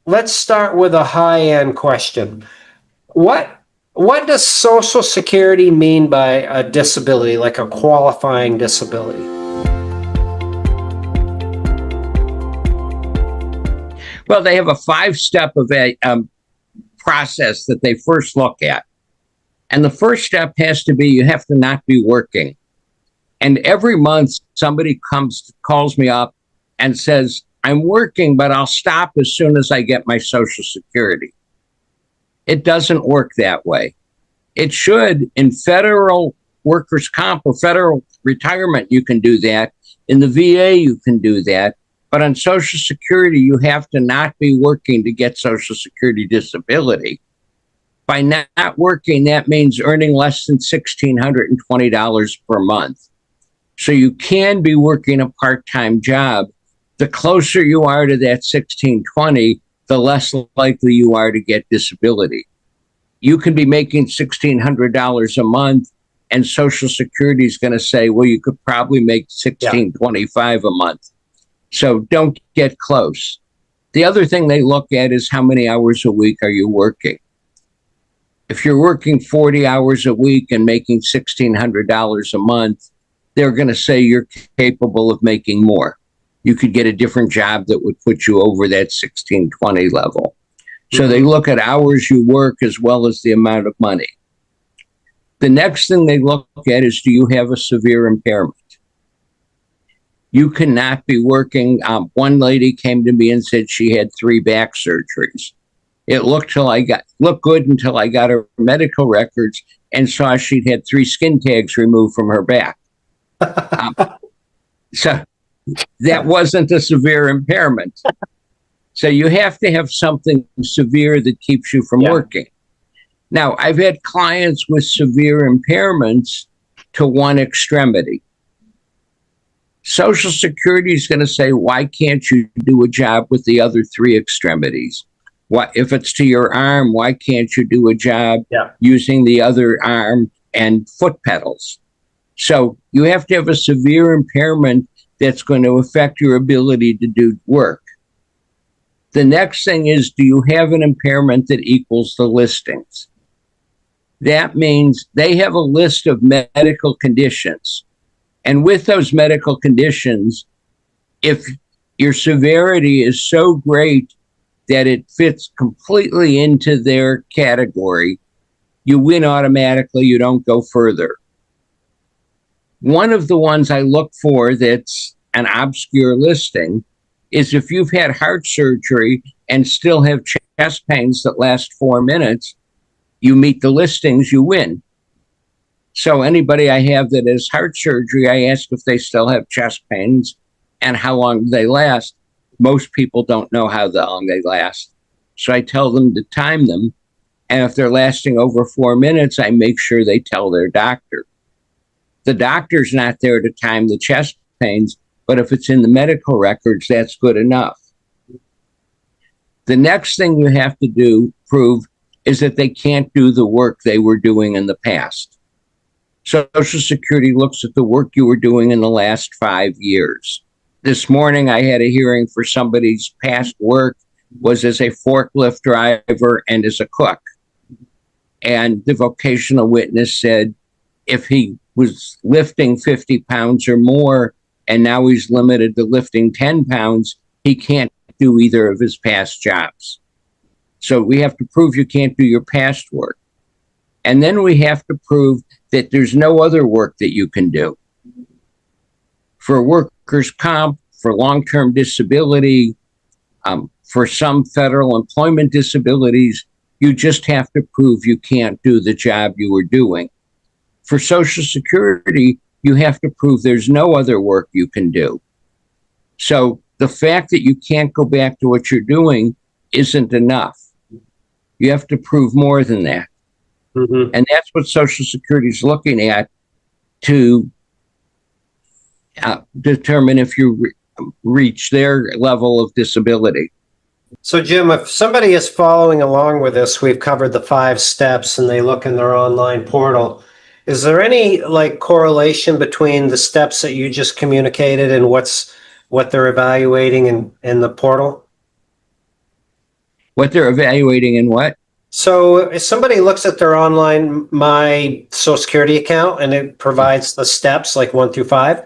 let's start with a high-end question. What what does Social Security mean by a disability, like a qualifying disability? Well, they have a 5-step of a process that they first look at. And the first step has to be you have to not be working. And every month somebody calls me up and says, I'm working, but I'll stop as soon as I get my Social Security. It doesn't work that way. It should. In federal workers' comp or federal retirement, you can do that. In the VA, you can do that. But on Social Security, you have to not be working to get Social Security disability. By not working, that means earning less than $1,620 per month. So you can be working a part-time job. The closer you are to that 1620, the less likely you are to get disability. You can be making $1,600 a month, and Social Security is going to say, well, you could probably make $1,625 a month. So don't get close. The other thing they look at is how many hours a week are you working. If you're working 40 hours a week and making $1,600 a month, they're going to say you're capable of making more. You could get a different job that would put you over that 1620 level. So they look at hours you work as well as the amount of money. The next thing they look at is, do you have a severe impairment? You cannot be working. One lady came to me and said she had 3 back surgeries. It looked good until I got her medical records and saw she'd had 3 skin tags removed from her back. So that wasn't a severe impairment. So you have to have something severe that keeps you from working. Now, I've had clients with severe impairments to one extremity. Social Security is going to say, why can't you do a job with the other 3 extremities? If it's to your arm, why can't you do a job using the other arm and foot pedals? So you have to have a severe impairment that's going to affect your ability to do work. The next thing is, do you have an impairment that equals the listings? That means they have a list of medical conditions. And with those medical conditions, if your severity is so great that it fits completely into their category, you win automatically, you don't go further. One of the ones I look for that's an obscure listing is if you've had heart surgery and still have chest pains that last 4 minutes, you meet the listings, you win. So anybody I have that has heart surgery, I ask if they still have chest pains and how long they last. Most people don't know how long they last. So I tell them to time them. And if they're lasting over 4 minutes, I make sure they tell their doctor. The doctor's not there to time the chest pains, but if it's in the medical records, that's good enough. The next thing you have to prove is that they can't do the work they were doing in the past. Social Security looks at the work you were doing in the last 5 years. This morning, I had a hearing for somebody's past work was as a forklift driver and as a cook. And the vocational witness said if he was lifting 50 pounds or more, and now he's limited to lifting 10 pounds, he can't do either of his past jobs. So we have to prove you can't do your past work. And then we have to prove that there's no other work that you can do. For workers' comp, for long-term disability, for some federal employment disabilities, you just have to prove you can't do the job you were doing. For Social Security, you have to prove there's no other work you can do. So the fact that you can't go back to what you're doing isn't enough. You have to prove more than that. And that's what Social Security is looking at to determine if you reach their level of disability. So, Jim, if somebody is following along with this, we've covered the 5 steps and they look in their online portal. Is there any correlation between the steps that you just communicated and what they're evaluating in the portal? What they're evaluating and what? So if somebody looks at their online My Social Security account and it provides the steps like 1 through 5,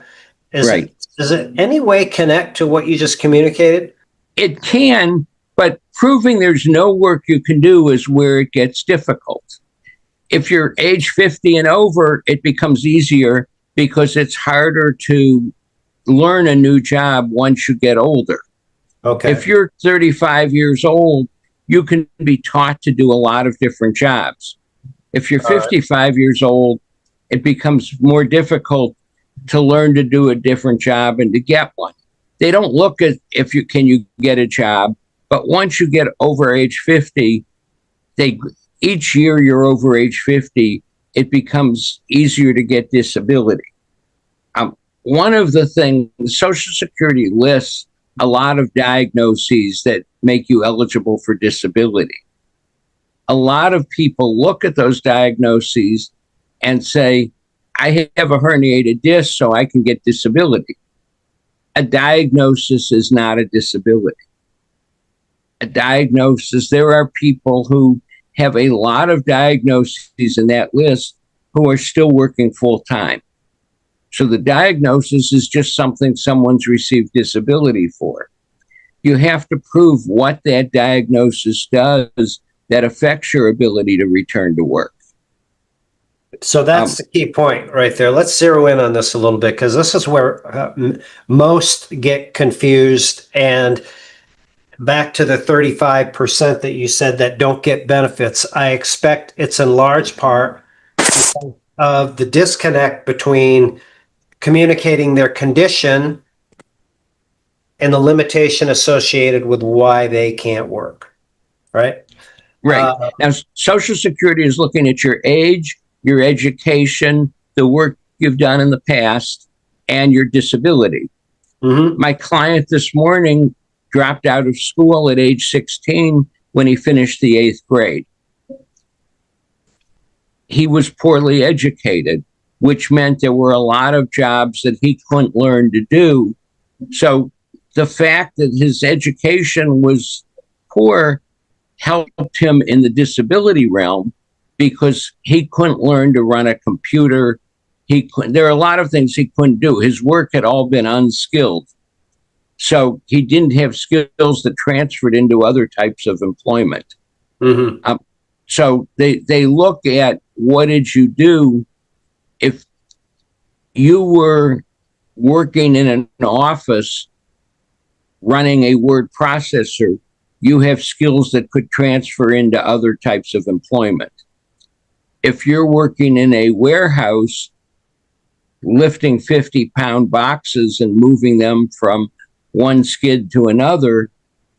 Right. does it any way connect to what you just communicated? It can, but proving there's no work you can do is where it gets difficult. If you're age 50 and over, it becomes easier because it's harder to learn a new job once you get older. Okay. If you're 35 years old, you can be taught to do a lot of different jobs. If you're 55 years old, it becomes more difficult to learn to do a different job and to get one. They don't look at if you can get a job, but once you get over age 50, each year you're over age 50, it becomes easier to get disability. One of the things, Social Security lists a lot of diagnoses that make you eligible for disability. A lot of people look at those diagnoses and say, I have a herniated disc, so I can get disability. A diagnosis is not a disability. A diagnosis, there are people who have a lot of diagnoses in that list who are still working full time. So the diagnosis is just something someone's received disability for. You have to prove what that diagnosis does that affects your ability to return to work. So that's the key point right there. Let's zero in on this a little bit because this is where most get confused. And back to the 35% that you said that don't get benefits, I expect it's in large part of the disconnect between communicating their condition and the limitation associated with why they can't work, right? Right. Now, Social Security is looking at your age, your education, the work you've done in the past, and your disability. Mm-hmm. My client this morning dropped out of school at age 16 when he finished the 8th grade. He was poorly educated, which meant there were a lot of jobs that he couldn't learn to do. So the fact that his education was poor helped him in the disability realm because he couldn't learn to run a computer. There are a lot of things he couldn't do. His work had all been unskilled. So he didn't have skills that transferred into other types of employment. Mm-hmm. So they look at what did you do. If you were working in an office running a word processor, you have skills that could transfer into other types of employment. If you're working in a warehouse, lifting 50-pound boxes and moving them from one skid to another,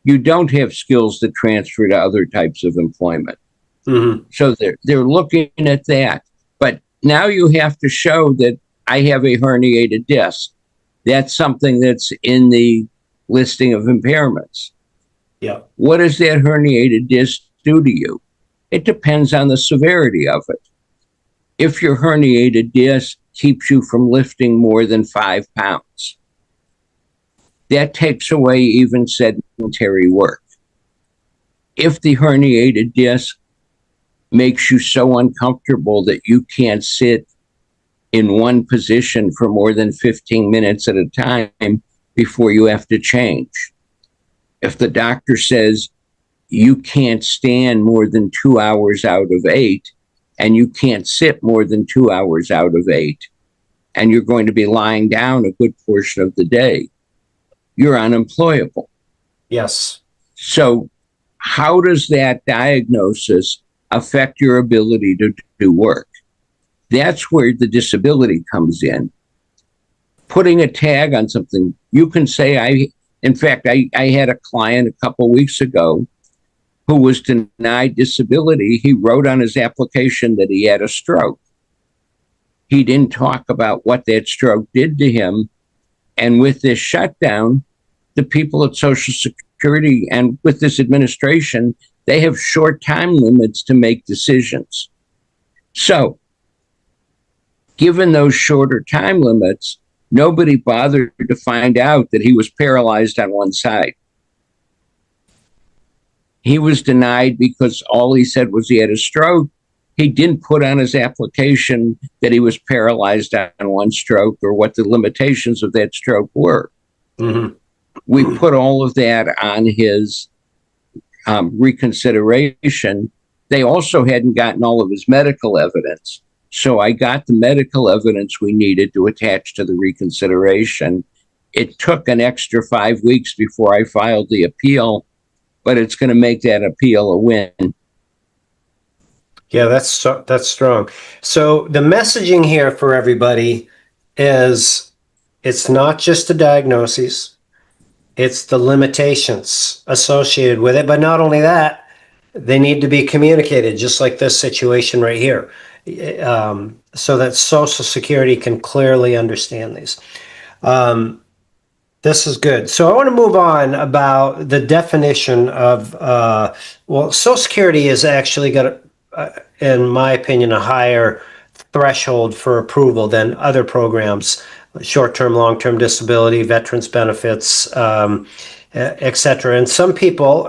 you don't have skills that transfer to other types of employment. Mm-hmm. So they're looking at that. But now you have to show that I have a herniated disc. That's something that's in the listing of impairments. Yeah. What does that herniated disc do to you? It depends on the severity of it. If your herniated disc keeps you from lifting more than 5 pounds, that takes away even sedentary work. If the herniated disc makes you so uncomfortable that you can't sit in one position for more than 15 minutes at a time before you have to change. If the doctor says you can't stand more than 2 hours out of 8, and you can't sit more than 2 hours out of 8, and you're going to be lying down a good portion of the day, you're unemployable. Yes. So how does that diagnosis affect your ability to do work? That's where the disability comes in. Putting a tag on something, you can say, I had a client a couple of weeks ago who was denied disability. He wrote on his application that he had a stroke. He didn't talk about what that stroke did to him. And with this shutdown, the people at Social Security and with this administration, they have short time limits to make decisions. So, given those shorter time limits, nobody bothered to find out that he was paralyzed on one side. He was denied because all he said was he had a stroke. He didn't put on his application that he was paralyzed on one stroke or what the limitations of that stroke were. Mm-hmm. We put all of that on his reconsideration. They also hadn't gotten all of his medical evidence. So I got the medical evidence we needed to attach to the reconsideration. It took an extra 5 weeks before I filed the appeal, but it's going to make that appeal a win. Yeah, that's strong. So the messaging here for everybody is it's not just the diagnoses, it's the limitations associated with it. But not only that, they need to be communicated, just like this situation right here, so that Social Security can clearly understand these. This is good. So I want to move on about the definition of, well, Social Security has actually got, in my opinion, a higher threshold for approval than other programs, short-term, long-term disability, veterans benefits, et cetera. And some people,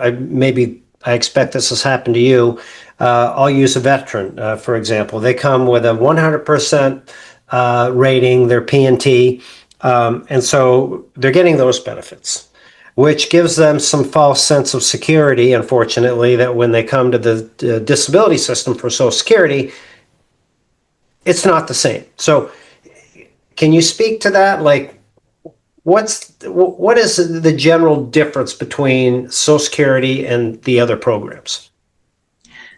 I expect this has happened to you, I'll use a veteran, for example. They come with a 100% rating, their P&T, and so they're getting those benefits, which gives them some false sense of security, unfortunately, that when they come to the disability system for Social Security, it's not the same. So can you speak to that? Like, what is the general difference between Social Security and the other programs?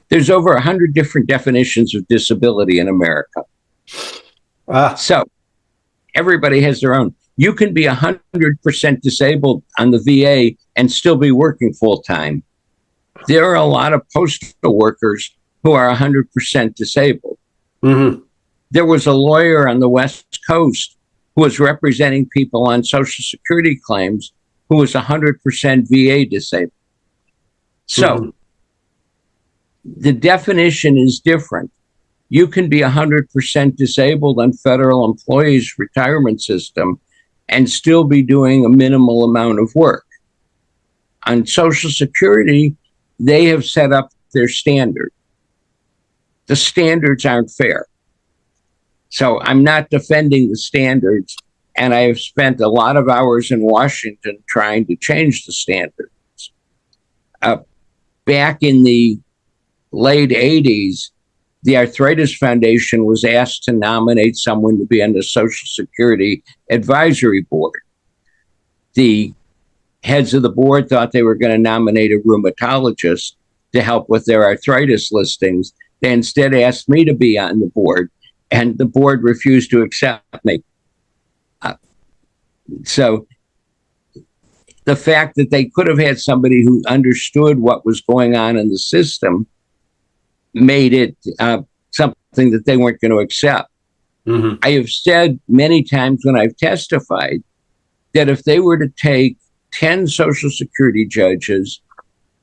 There's over 100 different definitions of disability in America. So everybody has their own. You can be 100% disabled on the VA and still be working full time. There are a lot of postal workers who are 100% disabled. Mm-hmm. There was a lawyer on the West Coast who was representing people on Social Security claims who was 100% VA disabled. So the definition is different. You can be 100% disabled on federal employees' retirement system and still be doing a minimal amount of work. On Social Security, they have set up their standard. The standards aren't fair. So I'm not defending the standards, and I have spent a lot of hours in Washington trying to change the standards. Back in the late 80s, the Arthritis Foundation was asked to nominate someone to be on the Social Security Advisory Board. The heads of the board thought they were going to nominate a rheumatologist to help with their arthritis listings. They instead asked me to be on the board, and the board refused to accept me. So the fact that they could have had somebody who understood what was going on in the system made it something that they weren't going to accept. Mm-hmm. I have said many times when I've testified that if they were to take 10 Social Security judges,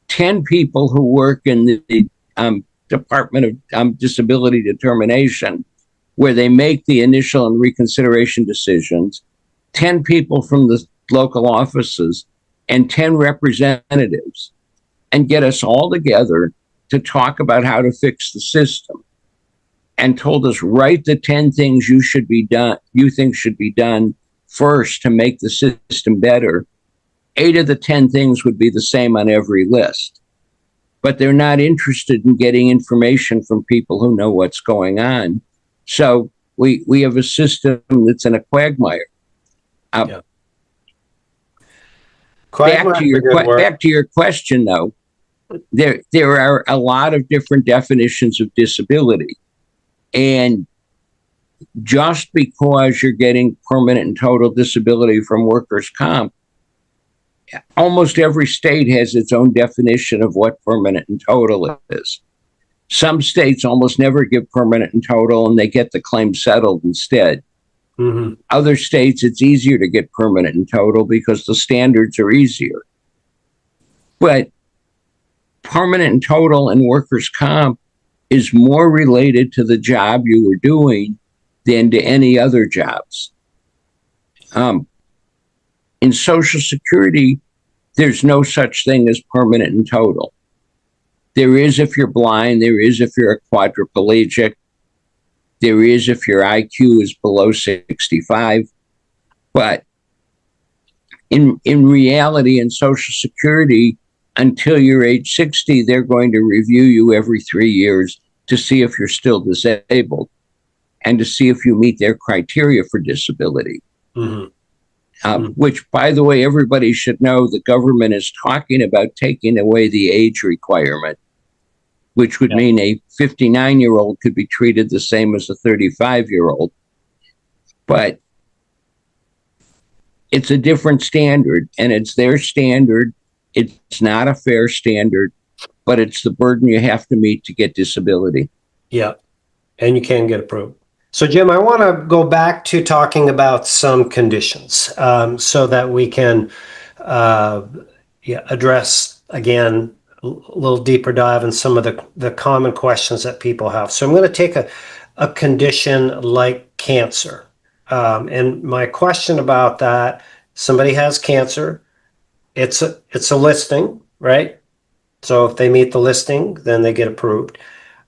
10 people who work in the Department of Disability Determination, where they make the initial and reconsideration decisions, 10 people from the local offices, and 10 representatives, and get us all together to talk about how to fix the system, and told us, write the 10 things you think should be done first to make the system better. 8 of the 10 things would be the same on every list. But they're not interested in getting information from people who know what's going on. So we have a system that's in a quagmire. Yeah. Back to your question, though, there are a lot of different definitions of disability. And just because you're getting permanent and total disability from workers' comp, almost every state has its own definition of what permanent and total is. Some states almost never give permanent and total, and they get the claim settled instead. Mm-hmm. Other states, it's easier to get permanent and total because the standards are easier. But permanent and total in workers' comp is more related to the job you were doing than to any other jobs. In Social Security, there's no such thing as permanent and total. There is if you're blind. There is if you're a quadriplegic. There is if your IQ is below 65. But in reality, in Social Security, until you're age 60, they're going to review you every 3 years to see if you're still disabled and to see if you meet their criteria for disability. Which, by the way, everybody should know the government is talking about taking away the age requirement, which would mean a 59-year-old could be treated the same as a 35-year-old. But it's a different standard, and it's their standard. It's not a fair standard, but it's the burden you have to meet to get disability. Yeah, and you can get approved. So, Jim, I want to go back to talking about some conditions so that we can address, again, a little deeper dive in some of the common questions that people have. So I'm going to take a condition like cancer. And my question about that, somebody has cancer, it's a listing, right? So if they meet the listing, then they get approved.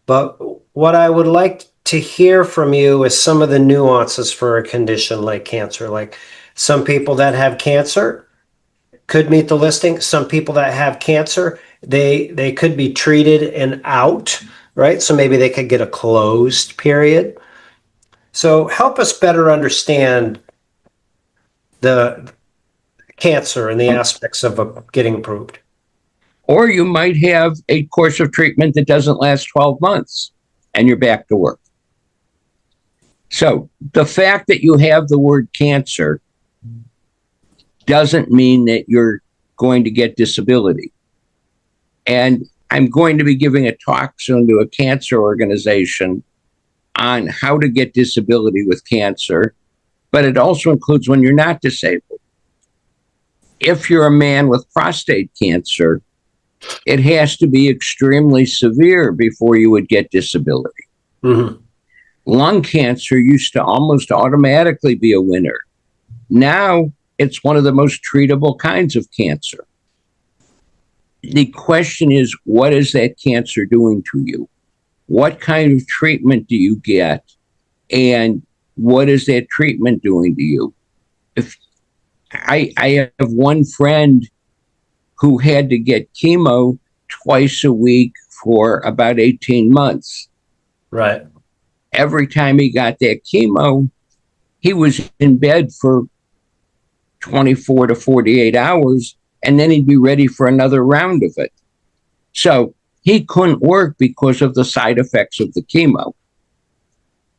But what I would like to hear from you is some of the nuances for a condition like cancer. Like some people that have cancer could meet the listing. Some people that have cancer, they could be treated and out, right? So maybe they could get a closed period. So help us better understand the cancer and the aspects of getting approved. Or you might have a course of treatment that doesn't last 12 months and you're back to work. So the fact that you have the word cancer doesn't mean that you're going to get disability. And I'm going to be giving a talk soon to a cancer organization on how to get disability with cancer, but it also includes when you're not disabled. If you're a man with prostate cancer, it has to be extremely severe before you would get disability. Lung cancer used to almost automatically be a winner. Now it's one of the most treatable kinds of cancer. The question is, what is that cancer doing to you? What kind of treatment do you get? And what is that treatment doing to you? If I have one friend who had to get chemo twice a week for about 18 months. Right. Every time he got that chemo, he was in bed for 24 to 48 hours, and then he'd be ready for another round of it. So he couldn't work because of the side effects of the chemo.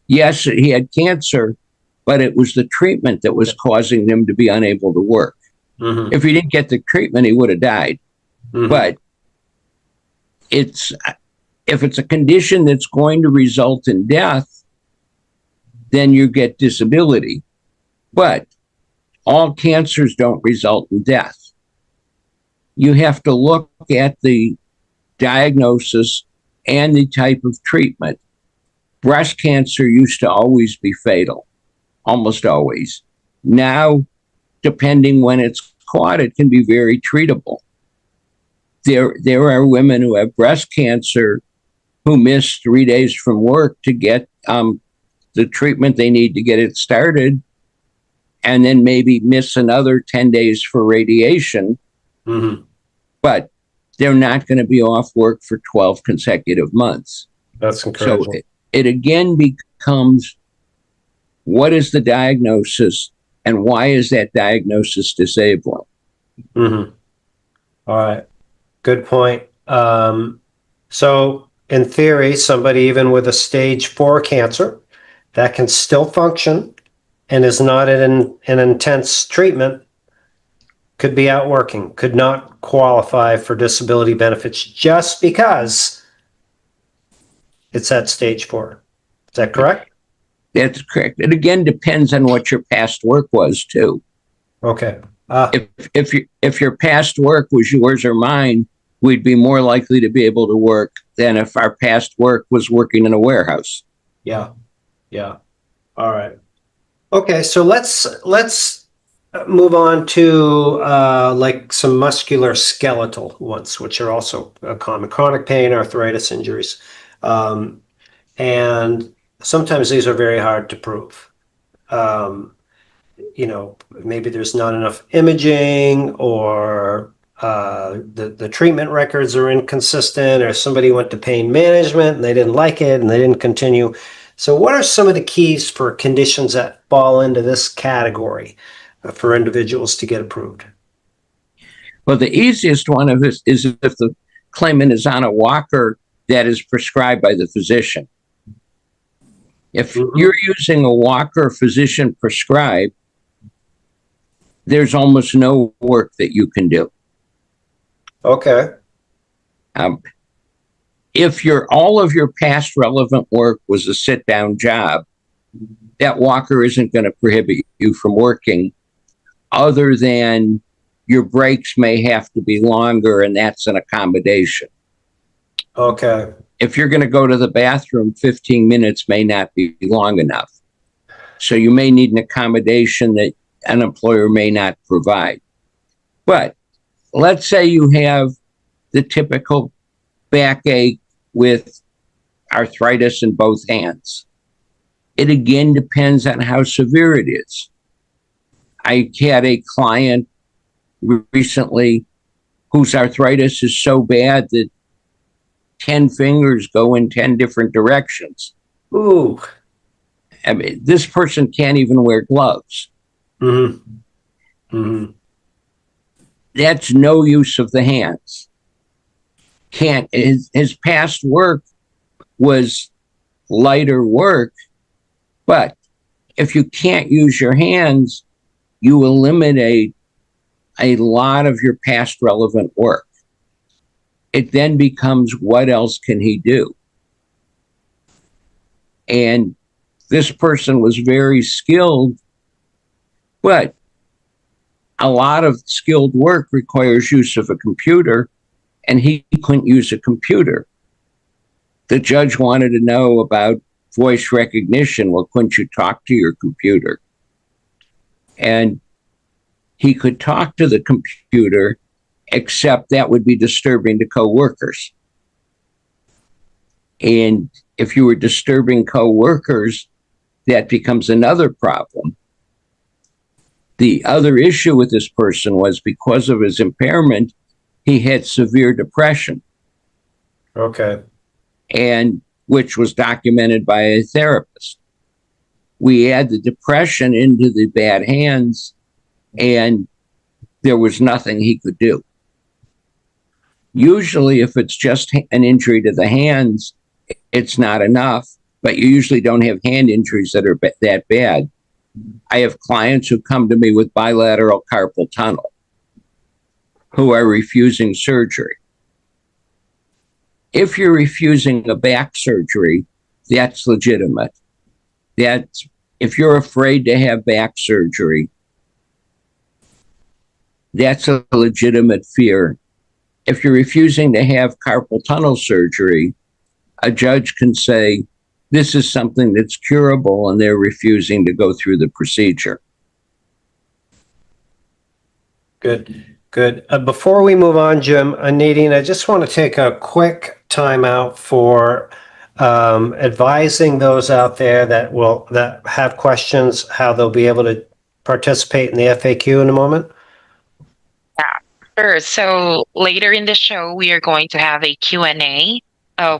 Yes, he had cancer, but it was the treatment that was causing him to be unable to work. If he didn't get the treatment, he would have died. But if it's a condition that's going to result in death, then you get disability. But all cancers don't result in death. You have to look at the diagnosis and the type of treatment. Breast cancer used to always be fatal, almost always. Now, depending when it's caught, it can be very treatable. There are women who have breast cancer who miss 3 days from work to get the treatment they need to get it started, and then maybe miss another 10 days for radiation. But they're not going to be off work for 12 consecutive months. That's incredible. So it again becomes, what is the diagnosis and why is that diagnosis disabling? All right. Good point. So in theory, somebody even with a stage 4 cancer that can still function and is not in an intense treatment could be out working, could not qualify for disability benefits just because it's at stage 4. Is that correct? That's correct. It again depends on what your past work was too. Okay. If your past work was yours or mine, we'd be more likely to be able to work than if our past work was working in a warehouse. Yeah. All right. Okay, so let's move on to like some musculoskeletal ones, which are also common. Chronic pain, arthritis, injuries. And sometimes these are very hard to prove. Maybe there's not enough imaging, or the treatment records are inconsistent, or somebody went to pain management and they didn't like it and they didn't continue. So what are some of the keys for conditions that fall into this category for individuals to get approved? Well, the easiest one of this is if the claimant is on a walker that is prescribed by the physician. If you're using a walker physician prescribed, there's almost no work that you can do. Okay. If all of your past relevant work was a sit-down job, that walker isn't going to prohibit you from working, other than your breaks may have to be longer, and that's an accommodation. Okay. If you're going to go to the bathroom, 15 minutes may not be long enough. So you may need an accommodation that an employer may not provide. But let's say you have the typical backache with arthritis in both hands. It again depends on how severe it is. I had a client recently whose arthritis is so bad that 10 fingers go in 10 different directions. Ooh. I mean, this person can't even wear gloves. Mm-hmm. Mm-hmm. That's no use of the hands. His past work was lighter work, but if you can't use your hands, you eliminate a lot of your past relevant work. It then becomes, what else can he do? And this person was very skilled, but a lot of skilled work requires use of a computer, and he couldn't use a computer. The judge wanted to know about voice recognition. Well, couldn't you talk to your computer? And he could talk to the computer, except that would be disturbing to coworkers. And if you were disturbing coworkers, that becomes another problem. The other issue with this person was, because of his impairment, he had severe depression. Okay. And which was documented by a therapist. We add the depression into the bad hands, and there was nothing he could do. Usually, if it's just an injury to the hands, it's not enough, but you usually don't have hand injuries that are that bad. I have clients who come to me with bilateral carpal tunnel who are refusing surgery. If you're refusing a back surgery, that's legitimate. If you're afraid to have back surgery, that's a legitimate fear. If you're refusing to have carpal tunnel surgery, a judge can say, this is something that's curable, and they're refusing to go through the procedure. Good. Good. Before we move on, Jim, Nadine, I just want to take a quick time out for advising those out there that have questions, how they'll be able to participate in the FAQ in a moment. Sure. So later in the show, we are going to have a Q&A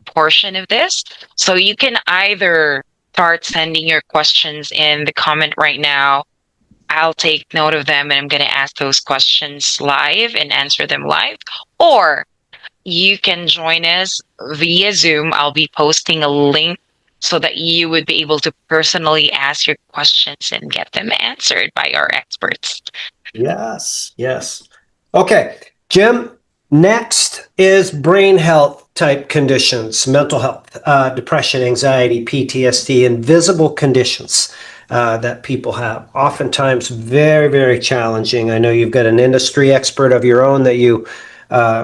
portion of this. So you can either start sending your questions in the comment right now. I'll take note of them, and I'm going to ask those questions live and answer them live. Or you can join us via Zoom. I'll be posting a link so that you would be able to personally ask your questions and get them answered by our experts. Yes. Yes. Okay, Jim, next is brain health type conditions, mental health, depression, anxiety, PTSD, invisible conditions that people have. Oftentimes very, very challenging. I know you've got an industry expert of your own that you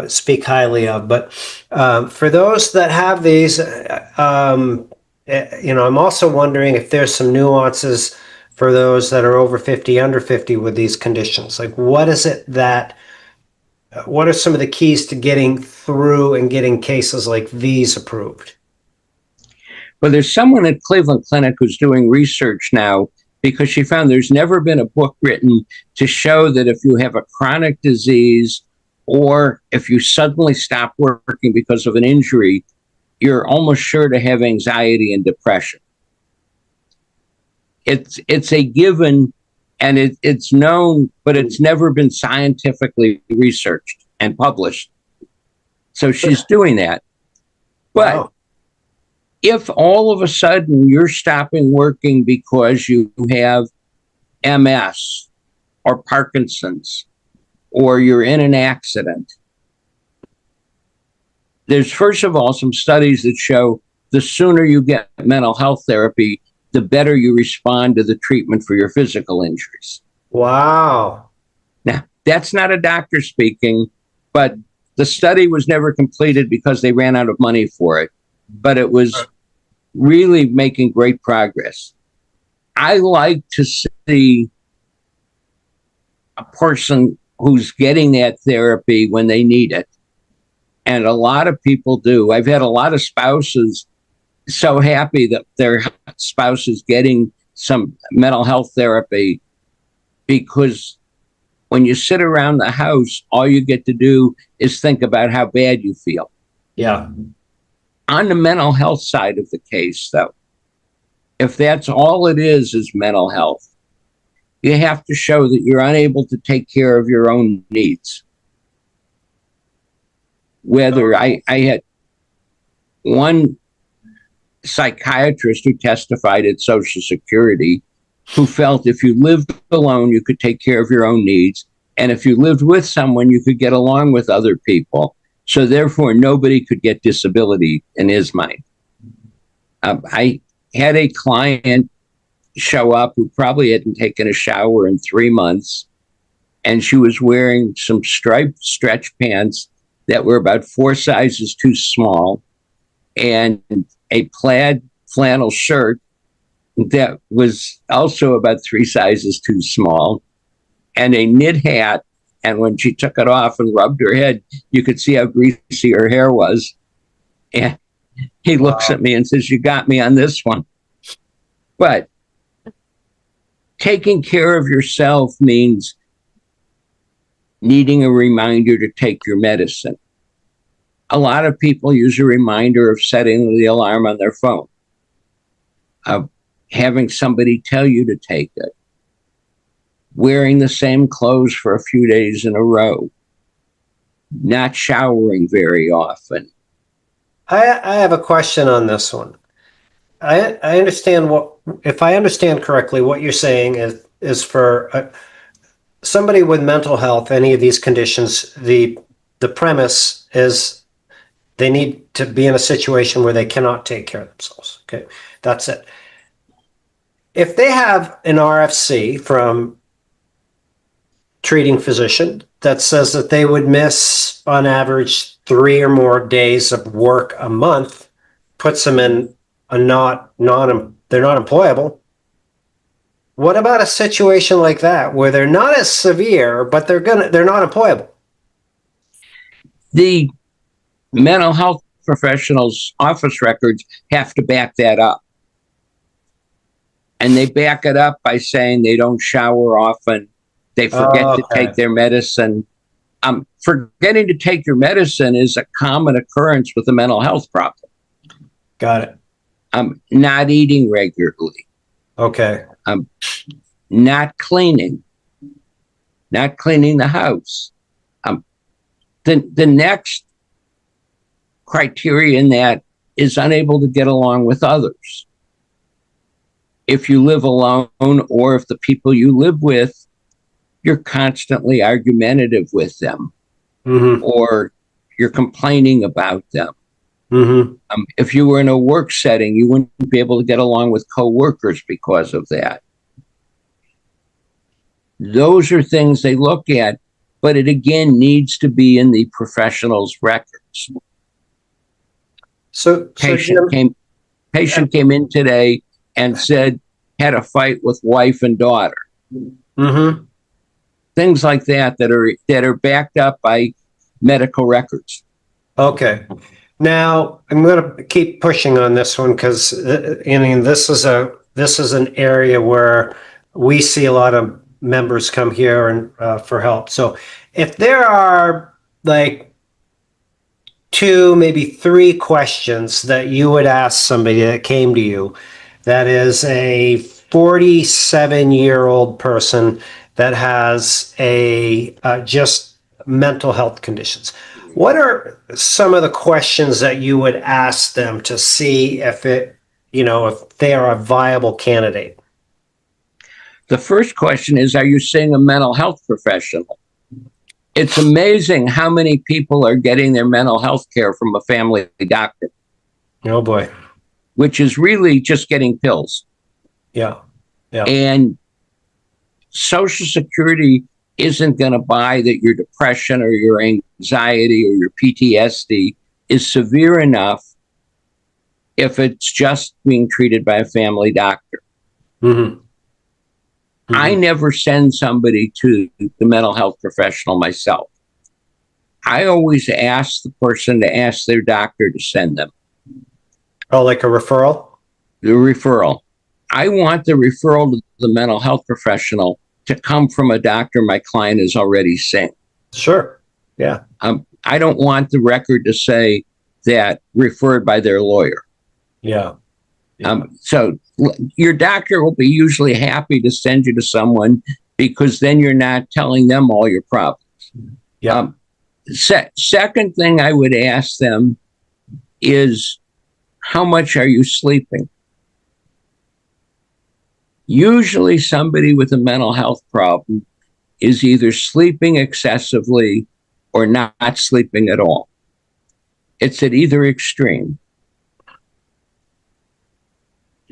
speak highly of, but for those that have these, I'm also wondering if there's some nuances for those that are over 50, under 50 with these conditions? Like, what is it that, what are some of the keys to getting through and getting cases like these approved? Well, there's someone at Cleveland Clinic who's doing research now because she found there's never been a book written to show that if you have a chronic disease or if you suddenly stop working because of an injury, you're almost sure to have anxiety and depression. It's a given, and it's known, but it's never been scientifically researched and published. So she's doing that. But wow. If all of a sudden you're stopping working because you have MS or Parkinson's or you're in an accident, there's first of all some studies that show the sooner you get mental health therapy, the better you respond to the treatment for your physical injuries. Wow. Now, that's not a doctor speaking, but the study was never completed because they ran out of money for it. But it was really making great progress. I like to see a person who's getting that therapy when they need it. And a lot of people do. I've had a lot of spouses so happy that their spouse is getting some mental health therapy, because when you sit around the house, all you get to do is think about how bad you feel. Yeah. On the mental health side of the case, though, if that's all it is mental health, you have to show that you're unable to take care of your own needs. Whether I had one psychiatrist who testified at Social Security who felt if you lived alone, you could take care of your own needs. And if you lived with someone, you could get along with other people. So therefore, nobody could get disability in his mind. I had a client show up who probably hadn't taken a shower in 3 months, and she was wearing some striped stretch pants that were about 4 sizes too small, and a plaid flannel shirt that was also about 3 sizes too small, and a knit hat. And when she took it off and rubbed her head, you could see how greasy her hair was. And he looks at me and says, "You got me on this one." But taking care of yourself means needing a reminder to take your medicine. A lot of people use a reminder of setting the alarm on their phone, of having somebody tell you to take it, wearing the same clothes for a few days in a row, not showering very often. I have a question on this one. I understand if I understand correctly, what you're saying is for somebody with mental health, any of these conditions, the premise is they need to be in a situation where they cannot take care of themselves. Okay, that's it. If they have an RFC from treating physician that says that they would miss on average 3 or more days of work a month, puts them in a they're not employable. What about a situation like that where they're not as severe, but they're not employable? The mental health professionals' office records have to back that up. And they back it up by saying they don't shower often. They forget to take their medicine. Forgetting to take your medicine is a common occurrence with a mental health problem. Got it. Not eating regularly. Okay. Not cleaning the house. The next criteria in that is unable to get along with others. If you live alone, or if the people you live with, you're constantly argumentative with them, or you're complaining about them. If you were in a work setting, you wouldn't be able to get along with coworkers because of that. Those are things they look at, but it again needs to be in the professional's records. Patient came in today and said, had a fight with wife and daughter. Mm-hmm. Things like that are backed up by medical records. Okay. Now I'm going to keep pushing on this one because I mean this is an area where we see a lot of members come here and for help. So if there are like 2, maybe 3 questions that you would ask somebody that came to you, that is a 47-year-old person that has a just mental health conditions. What are some of the questions that you would ask them to see if if they are a viable candidate? The first question is, are you seeing a mental health professional? It's amazing how many people are getting their mental health care from a family doctor. Oh boy. Which is really just getting pills. Yeah. Yeah. And Social Security isn't going to buy that your depression or your anxiety or your PTSD is severe enough if it's just being treated by a family doctor. Mm-hmm. Mm-hmm. I never send somebody to the mental health professional myself. I always ask the person to ask their doctor to send them. Oh, like a referral? The referral. I want the referral to the mental health professional to come from a doctor my client is already seeing. Sure. Yeah. I don't want the record to say that referred by their lawyer. Yeah. Yeah. So your doctor will be usually happy to send you to someone because then you're not telling them all your problems. Yeah. Second thing I would ask them is, how much are you sleeping? Usually somebody with a mental health problem is either sleeping excessively or not sleeping at all. It's at either extreme.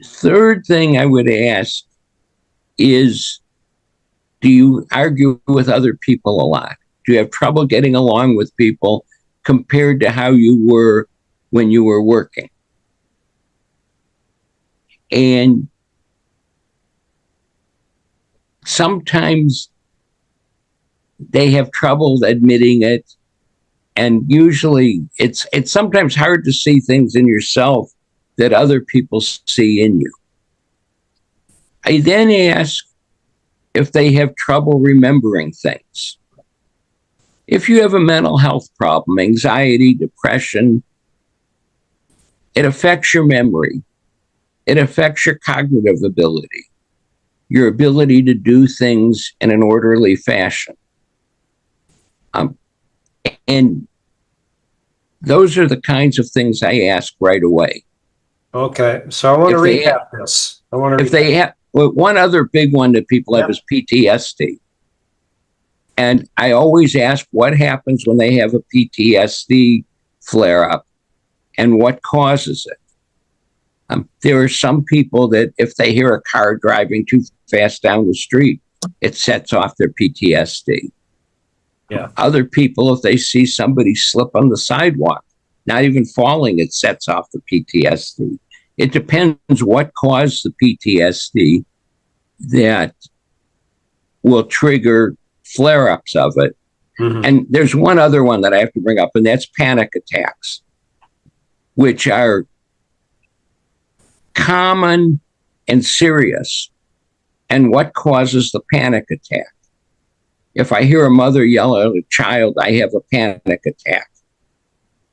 Third thing I would ask is, do you argue with other people a lot? Do you have trouble getting along with people compared to how you were when you were working? And sometimes they have trouble admitting it. And usually it's sometimes hard to see things in yourself that other people see in you. I then ask if they have trouble remembering things. If you have a mental health problem, anxiety, depression, it affects your memory. It affects your cognitive ability, your ability to do things in an orderly fashion. And those are the kinds of things I ask right away. Okay. So I want to recap this. If they have, well, one other big one that people have is PTSD. And I always ask what happens when they have a PTSD flare up and what causes it. There are some people that if they hear a car driving too fast down the street, it sets off their PTSD. Yeah. Other people, if they see somebody slip on the sidewalk, not even falling, it sets off the PTSD. It depends what caused the PTSD that will trigger flare-ups of it. Mm-hmm. And there's one other one that I have to bring up, and that's panic attacks, which are common and serious. And what causes the panic attack? If I hear a mother yell at a child, I have a panic attack.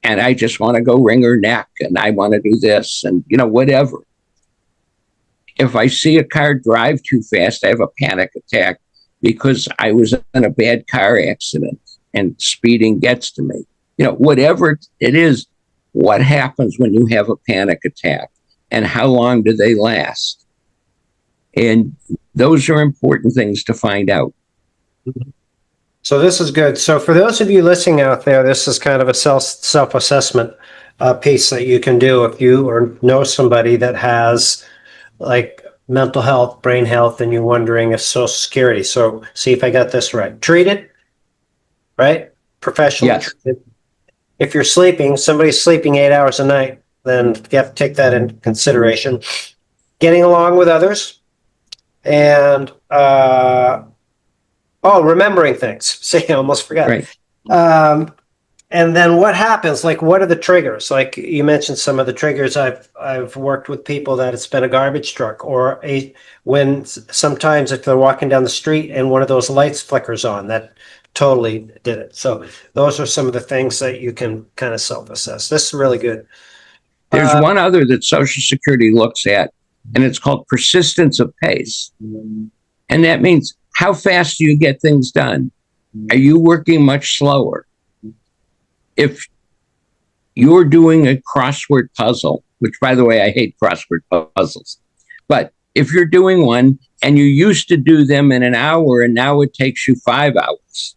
And I just want to go wring her neck and I want to do this and, whatever. If I see a car drive too fast, I have a panic attack because I was in a bad car accident and speeding gets to me. Whatever it is, what happens when you have a panic attack and how long do they last? And those are important things to find out. So this is good. So for those of you listening out there, this is kind of a self-assessment piece that you can do if you or know somebody that has like mental health, brain health, and you're wondering if Social Security. So see if I got this right. Treat it, right? Professionally yes. treat it. If you're sleeping, somebody's sleeping 8 hours a night, then you have to take that into consideration. Getting along with others, And remembering things. See, I almost forgot. Right. And then what happens? Like, what are the triggers? Like you mentioned some of the triggers. I've worked with people that it's been a garbage truck, or when sometimes if they're walking down the street and one of those lights flickers on, that totally did it. So those are some of the things that you can kind of self-assess. This is really good. There's one other that Social Security looks at, and it's called persistence of pace. And that means how fast do you get things done? Are you working much slower? If you're doing a crossword puzzle, which, by the way, I hate crossword puzzles, but if you're doing one and you used to do them in an hour and now it takes you 5 hours,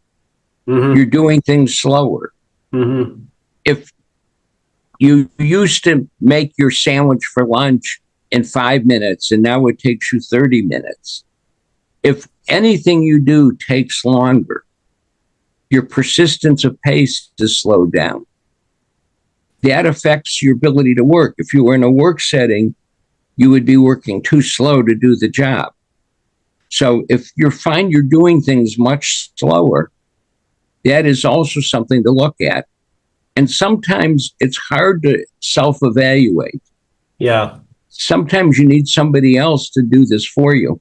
you're doing things slower. If you used to make your sandwich for lunch in 5 minutes and now it takes you 30 minutes, if anything you do takes longer, your persistence of pace is slowed down. That affects your ability to work. If you were in a work setting, you would be working too slow to do the job. So if you find you're doing things much slower, that is also something to look at. And sometimes it's hard to self-evaluate. Yeah. Sometimes you need somebody else to do this for you.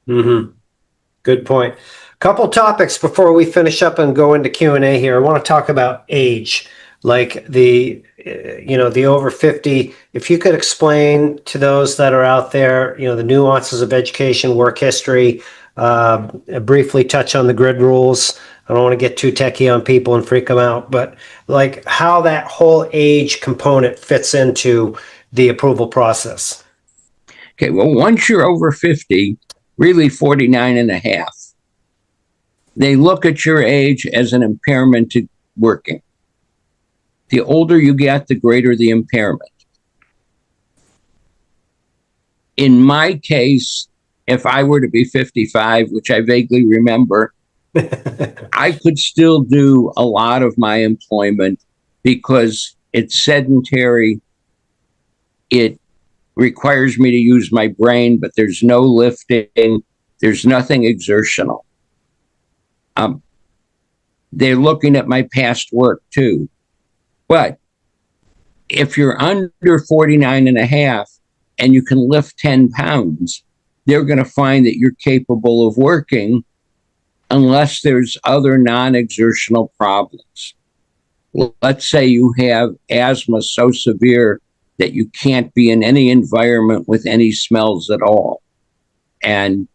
Good point. Couple topics before we finish up and go into Q&A here. I want to talk about age, like the over 50. If you could explain to those that are out there, the nuances of education, work history, briefly touch on the grid rules. I don't want to get too techie on people and freak them out, but like how that whole age component fits into the approval process. Okay, well, once you're over 50, really 49 and a half, they look at your age as an impairment to working. The older you get, the greater the impairment. In my case, if I were to be 55, which I vaguely remember, I could still do a lot of my employment because it's sedentary. It requires me to use my brain, but there's no lifting. There's nothing exertional. They're looking at my past work too. But if you're under 49 and a half and you can lift 10 pounds, they're going to find that you're capable of working unless there's other non-exertional problems. Let's say you have asthma so severe that you can't be in any environment with any smells at all. And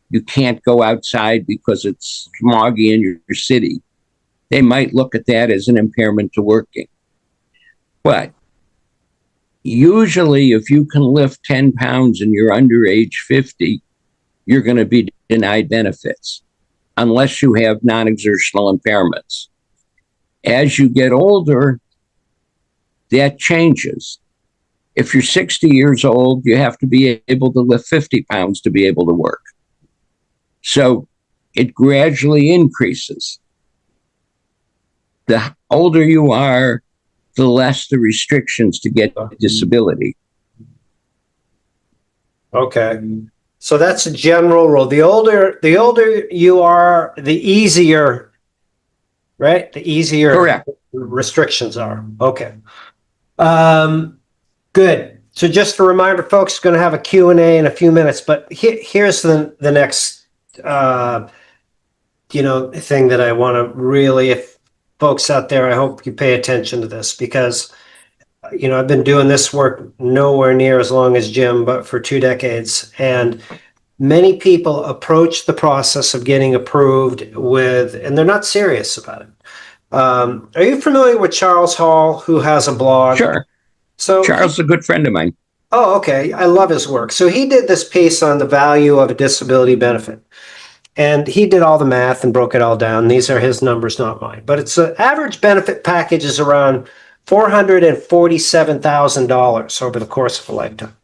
you can't go outside because it's smoggy in your city. They might look at that as an impairment to working. But usually if you can lift 10 pounds and you're under age 50, you're going to be denied benefits unless you have non-exertional impairments. As you get older, that changes. If you're 60 years old, you have to be able to lift 50 pounds to be able to work. So it gradually increases. The older you are, the less the restrictions to get disability. Okay. So that's a general rule. The older you are, the easier, right? The easier Correct. restrictions are. Okay. Good. So just a reminder, folks, going to have a Q&A in a few minutes, but here's the next, thing that I want to really, if folks out there, I hope you pay attention to this because, I've been doing this work nowhere near as long as Jim, but for 2 decades. And many people approach the process of getting approved and they're not serious about it. Are you familiar with Charles Hall, who has a blog? Sure. So Charles is a good friend of mine. Oh, okay. I love his work. So he did this piece on the value of a disability benefit. And he did all the math and broke it all down. These are his numbers, not mine. But it's an average benefit package is around $447,000 over the course of a lifetime.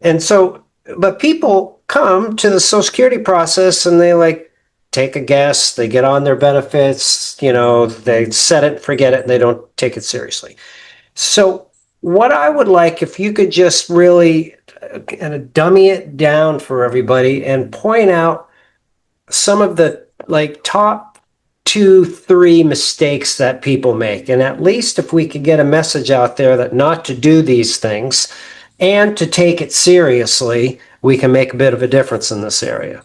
And so, but people come to the Social Security process and they take a guess, they get on their benefits, they set it and forget it, and they don't take it seriously. So what I would like, if you could just really kind of dummy it down for everybody and point out some of the like top 2, 3 mistakes that people make. And at least if we could get a message out there that not to do these things and to take it seriously, we can make a bit of a difference in this area.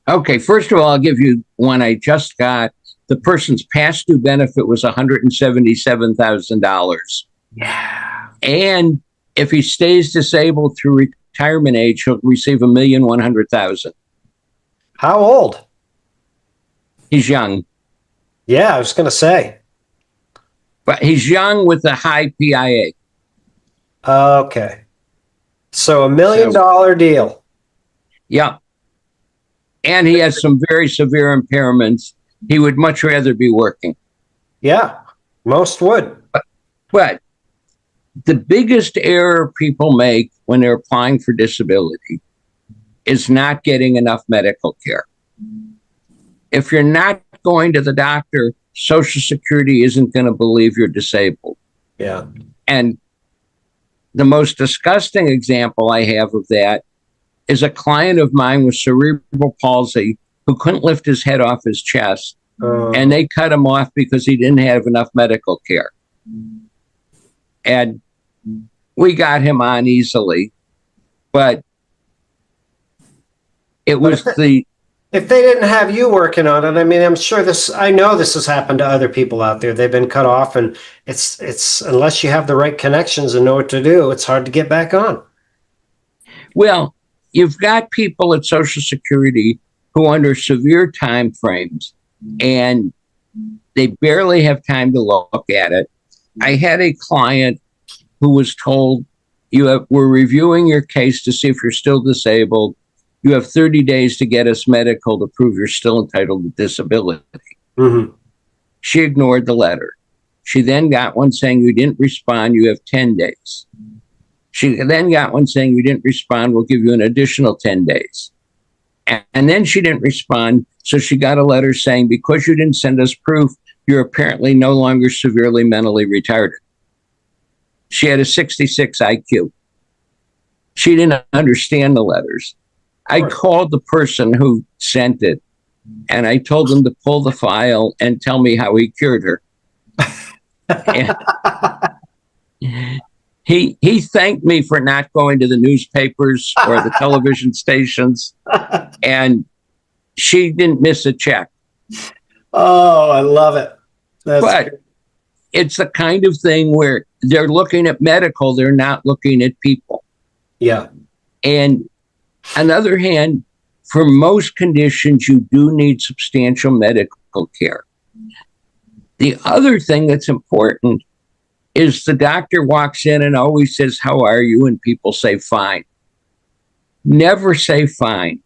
Okay, first of all, I'll give you one I just got. The person's past due benefit was $177,000. Yeah. And if he stays disabled through retirement age, he'll receive $1,100,000. How old? He's young. Yeah, I was going to say. But he's young with a high PIA. Okay. So $1 million deal. Yeah. And he has some very severe impairments. He would much rather be working. Yeah, most would. But the biggest error people make when they're applying for disability is not getting enough medical care. If you're not going to the doctor, Social Security isn't going to believe you're disabled. Yeah. And the most disgusting example I have of that is a client of mine with cerebral palsy who couldn't lift his head off his chest, and they cut him off because he didn't have enough medical care. And we got him on easily, but it was the... If they didn't have you working on it, I mean, I'm sure I know this has happened to other people out there. They've been cut off, and it's unless you have the right connections and know what to do, it's hard to get back on. Well, you've got people at Social Security who under severe time frames, and they barely have time to look at it. I had a client who was told, we're reviewing your case to see if you're still disabled. You have 30 days to get us medical to prove you're still entitled to disability. Mm-hmm. She ignored the letter. She then got one saying you didn't respond, you have 10 days. She then got one saying you didn't respond, we'll give you an additional 10 days. And then she didn't respond, so she got a letter saying because you didn't send us proof, you're apparently no longer severely mentally retarded. She had a 66 IQ. She didn't understand the letters. I called the person who sent it, and I told him to pull the file and tell me how he cured her. He thanked me for not going to the newspapers or the television stations, and she didn't miss a check. Oh, I love it. But it's the kind of thing where they're looking at medical, they're not looking at people. Yeah. And on the other hand, for most conditions, you do need substantial medical care. The other thing that's important is the doctor walks in and always says, how are you? And people say, fine. Never say fine,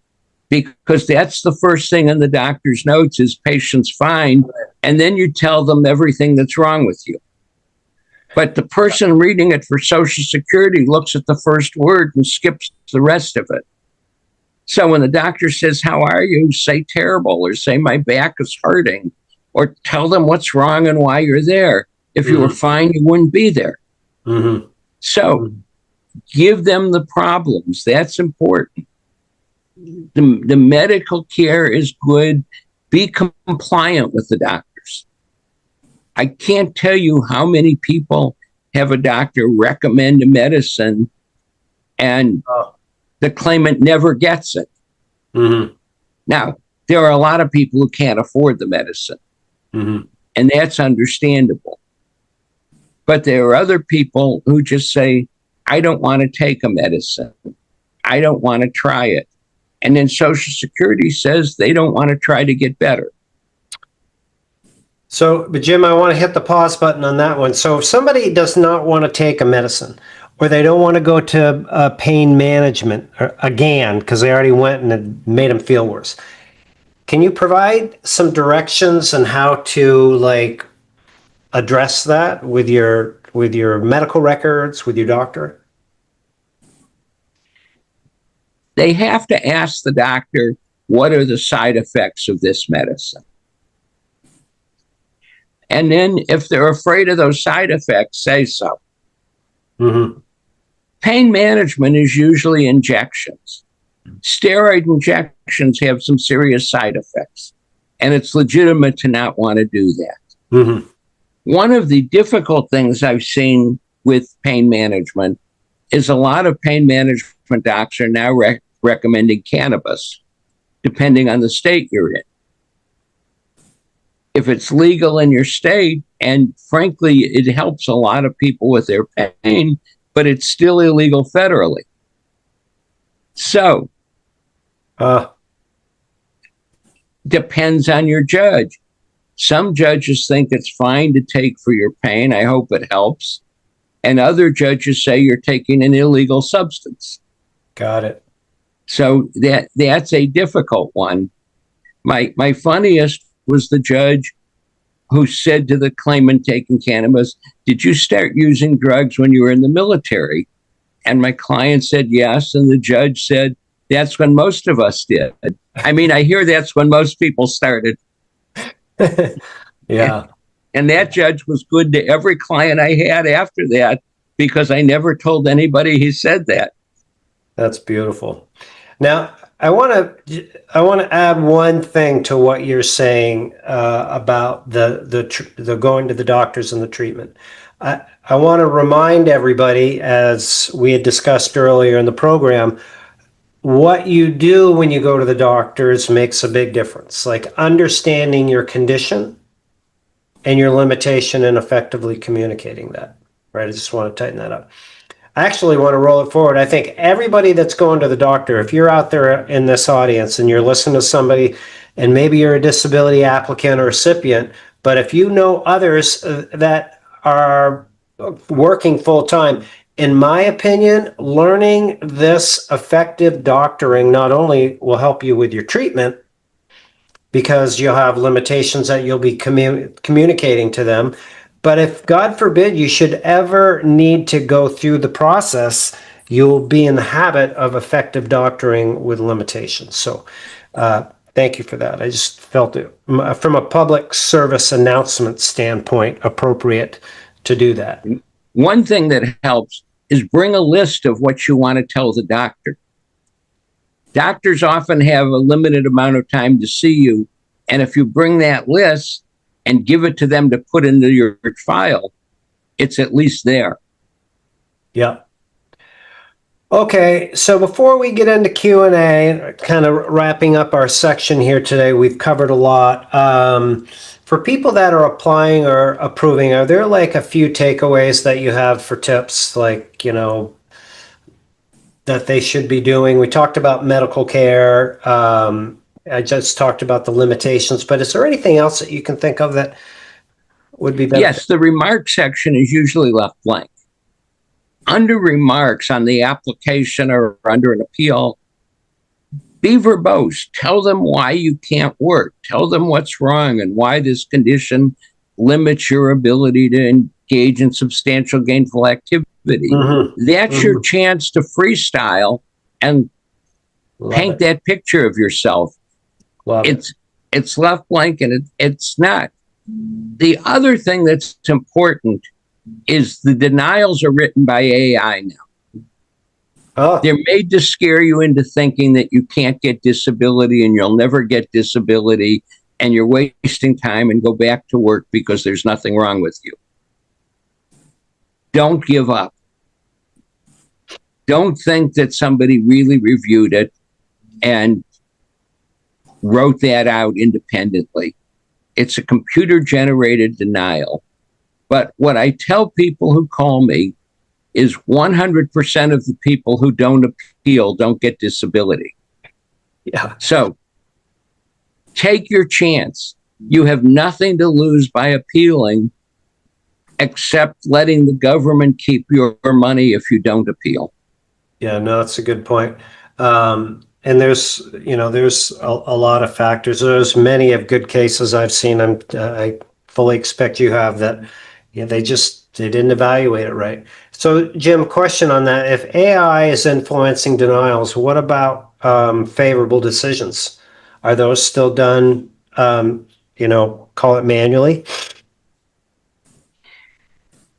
because that's the first thing in the doctor's notes is patient's fine. And then you tell them everything that's wrong with you. But the person reading it for Social Security looks at the first word and skips the rest of it. So when the doctor says, how are you? Say terrible, or say my back is hurting, or tell them what's wrong and why you're there. If you were fine, you wouldn't be there. Mm-hmm. So give them the problems. That's important. The medical care is good. Be compliant with the doctors. I can't tell you how many people have a doctor recommend a medicine and the claimant never gets it. Mm-hmm. Now, there are a lot of people who can't afford the medicine, and that's understandable. But there are other people who just say, I don't want to take a medicine. I don't want to try it. And then Social Security says they don't want to try to get better. So, but Jim, I want to hit the pause button on that one. So if somebody does not want to take a medicine, or they don't want to go to pain management again, because they already went and it made them feel worse, can you provide some directions on how to like address that with your medical records, with your doctor? They have to ask the doctor, what are the side effects of this medicine? And then if they're afraid of those side effects, say so. Pain management is usually injections. Steroid injections have some serious side effects, and it's legitimate to not want to do that. Mm-hmm. One of the difficult things I've seen with pain management is a lot of pain management docs are now recommending cannabis, depending on the state you're in. If it's legal in your state, and frankly, it helps a lot of people with their pain, but it's still illegal federally. So, depends on your judge. Some judges think it's fine to take for your pain. I hope it helps. And other judges say you're taking an illegal substance. Got it. So that's a difficult one. My funniest was the judge who said to the claimant taking cannabis, "Did you start using drugs when you were in the military?" And my client said yes. And the judge said, "That's when most of us did." I mean, I hear that's when most people started. Yeah. And that judge was good to every client I had after that, because I never told anybody he said that. That's beautiful. Now, I want to add one thing to what you're saying about the going to the doctors and the treatment. I want to remind everybody, as we had discussed earlier in the program, what you do when you go to the doctors makes a big difference. Like understanding your condition and your limitation and effectively communicating that, right? I just want to tighten that up. I actually want to roll it forward. I think everybody that's going to the doctor, if you're out there in this audience and you're listening to somebody, and maybe you're a disability applicant or recipient, but if you know others that are working full time, in my opinion, learning this effective doctoring not only will help you with your treatment, because you'll have limitations that you'll be communicating to them. But if, God forbid, you should ever need to go through the process, you'll be in the habit of effective doctoring with limitations. So thank you for that. I just felt it, from a public service announcement standpoint, appropriate to do that. One thing that helps is bring a list of what you want to tell the doctor. Doctors often have a limited amount of time to see you. And if you bring that list and give it to them to put into your file, it's at least there. Yeah. Okay, so before we get into Q&A, kind of wrapping up our section here today, we've covered a lot. For people that are applying or approving, are there like a few takeaways that you have for tips, like, that they should be doing? We talked about medical care. I just talked about the limitations, but is there anything else that you can think of that would be better? Yes, the remarks section is usually left blank. Under remarks on the application or under an appeal, be verbose. Tell them why you can't work. Tell them what's wrong and why this condition limits your ability to engage in substantial gainful activity. Mm-hmm. That's mm-hmm. your chance to freestyle and paint that picture of yourself. It's left blank, and it's not. The other thing that's important is the denials are written by AI now. Oh. They're made to scare you into thinking that you can't get disability and you'll never get disability and you're wasting time and go back to work because there's nothing wrong with you. Don't give up. Don't think that somebody really reviewed it and wrote that out independently. It's a computer-generated denial. But what I tell people who call me is 100% of the people who don't appeal don't get disability. Yeah. So take your chance. You have nothing to lose by appealing except letting the government keep your money if you don't appeal. Yeah, no, that's a good point. And there's a lot of factors. There's many of good cases I've seen. I fully expect you have that. They didn't evaluate it right. So, Jim, question on that: if AI is influencing denials, what about favorable decisions? Are those still done? Call it manually?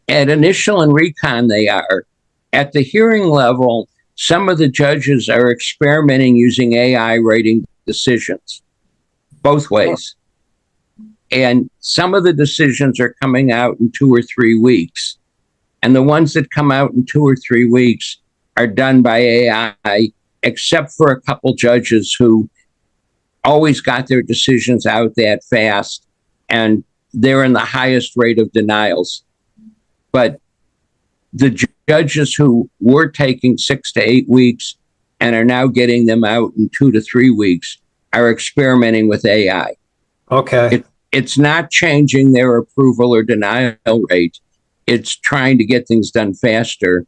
At initial and recon, they are. At the hearing level, some of the judges are experimenting using AI writing decisions both ways. And some of the decisions are coming out in 2 or 3 weeks. And the ones that come out in 2 or 3 weeks are done by AI, except for a couple judges who always got their decisions out that fast, and they're in the highest rate of denials. But the judges who were taking 6 to 8 weeks and are now getting them out in 2 to 3 weeks are experimenting with AI. Okay. It's not changing their approval or denial rate. It's trying to get things done faster.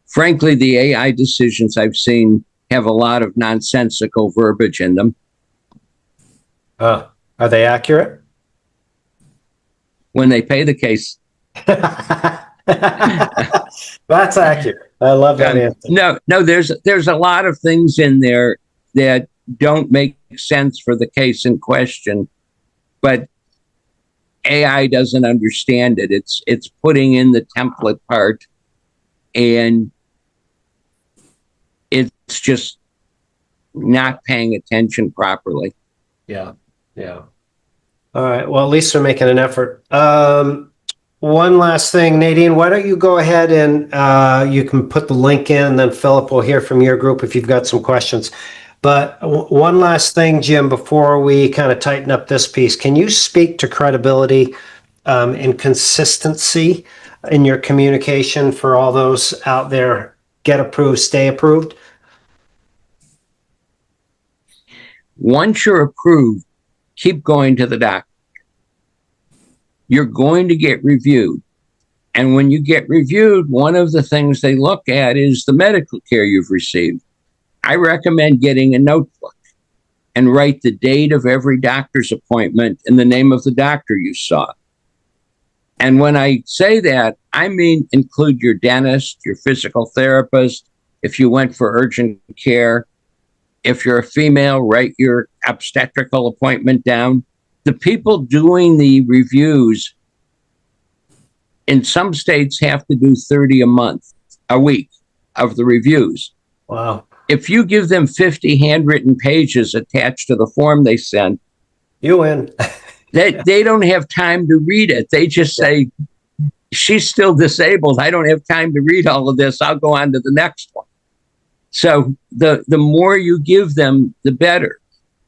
Frankly, the AI decisions I've seen have a lot of nonsensical verbiage in them. Are they accurate? When they pay the case. That's accurate. I love that answer. No, there's a lot of things in there that don't make sense for the case in question, but AI doesn't understand it. It's putting in the template part, and it's just not paying attention properly. Yeah. All right. Well, at least they're making an effort. One last thing, Nadine, why don't you go ahead and you can put the link in, and then Philip will hear from your group if you've got some questions. But one last thing, Jim, before we kind of tighten up this piece, can you speak to credibility and consistency in your communication for all those out there? Get approved, stay approved. Once you're approved, keep going to the doctor. You're going to get reviewed. And when you get reviewed, one of the things they look at is the medical care you've received. I recommend getting a notebook and write the date of every doctor's appointment and the name of the doctor you saw. And when I say that, I mean include your dentist, your physical therapist, if you went for urgent care. If you're a female, write your obstetrical appointment down. The people doing the reviews in some states have to do 30 a week of the reviews. Wow. If you give them 50 handwritten pages attached to the form they sent, you win. they don't have time to read it. They just say, she's still disabled. I don't have time to read all of this. I'll go on to the next one. So the more you give them, the better.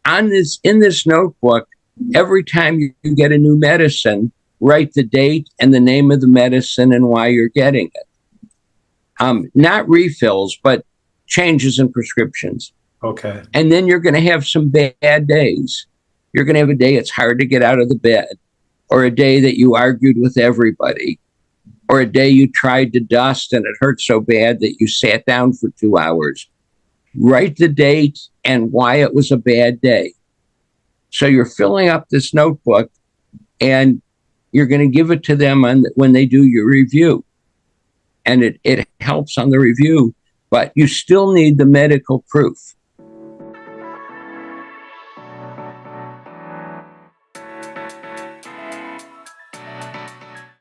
In this notebook, every time you get a new medicine, write the date and the name of the medicine and why you're getting it. Not refills, but changes in prescriptions. Okay. And then you're going to have some bad days. You're going to have a day it's hard to get out of the bed, or a day that you argued with everybody, or a day you tried to dust and it hurt so bad that you sat down for 2 hours. Write the date and why it was a bad day. So you're filling up this notebook, and you're going to give it to them when they do your review. And it helps on the review, but you still need the medical proof.